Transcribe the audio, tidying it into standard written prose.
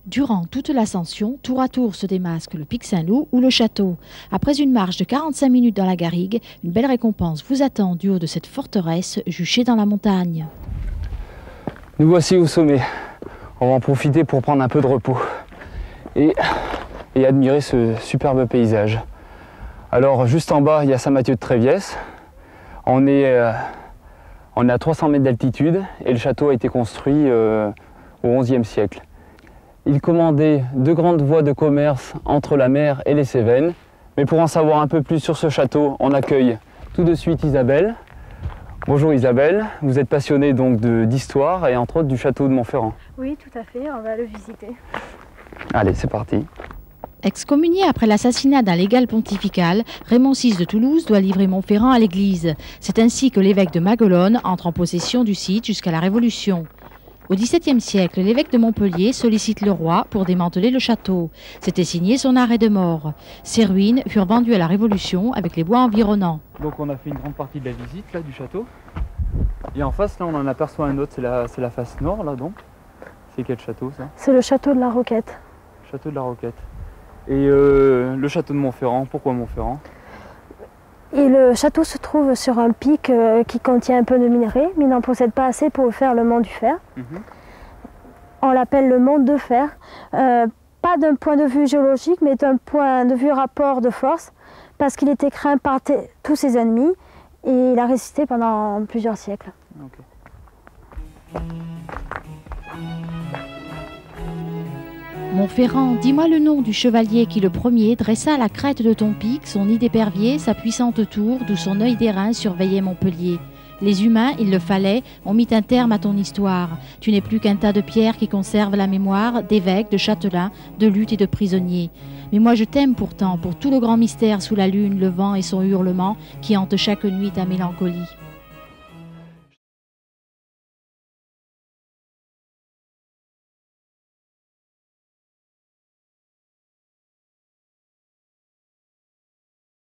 Durant toute l'ascension, tour à tour se démasque le pic Saint-Loup ou le château. Après une marche de 45 minutes dans la garrigue, une belle récompense vous attend du haut de cette forteresse juchée dans la montagne. Nous voici au sommet. On va en profiter pour prendre un peu de repos et admirer ce superbe paysage. Alors juste en bas, il y a Saint-Mathieu-de-Tréviès. On est à 300 mètres d'altitude et le château a été construit au XIe siècle. Il commandait deux grandes voies de commerce entre la mer et les Cévennes. Mais pour en savoir un peu plus sur ce château, on accueille tout de suite Isabelle. Bonjour Isabelle, vous êtes passionnée donc d'histoire et entre autres du château de Montferrand. Oui, tout à fait, on va le visiter. Allez, c'est parti. Excommunié après l'assassinat d'un légal pontifical, Raymond VI de Toulouse doit livrer Montferrand à l'église. C'est ainsi que l'évêque de Maguelone entre en possession du site jusqu'à la Révolution. Au XVIIe siècle, l'évêque de Montpellier sollicite le roi pour démanteler le château. C'était signé son arrêt de mort. Ses ruines furent vendues à la Révolution avec les bois environnants. Donc on a fait une grande partie de la visite là, du château. Et en face, là, on en aperçoit un autre, c'est la face nord là donc. C'est quel château ça? C'est le château de la Roquette. Château de la Roquette. Et le château de Montferrand, pourquoi Montferrand? Et le château se trouve sur un pic qui contient un peu de minerais, mais il n'en possède pas assez pour faire le mont du Fer. On l'appelle le mont de Fer, pas d'un point de vue géologique, mais d'un point de vue rapport de force, parce qu'il était craint par tous ses ennemis, et il a résisté pendant plusieurs siècles. Okay. Montferrand, dis-moi le nom du chevalier qui le premier dressa à la crête de ton pic son nid d'épervier, sa puissante tour, d'où son œil d'airain surveillait Montpellier. Les humains, il le fallait, ont mis un terme à ton histoire. Tu n'es plus qu'un tas de pierres qui conservent la mémoire d'évêques, de châtelains, de luttes et de prisonniers. Mais moi je t'aime pourtant, pour tout le grand mystère sous la lune, le vent et son hurlement qui hante chaque nuit ta mélancolie.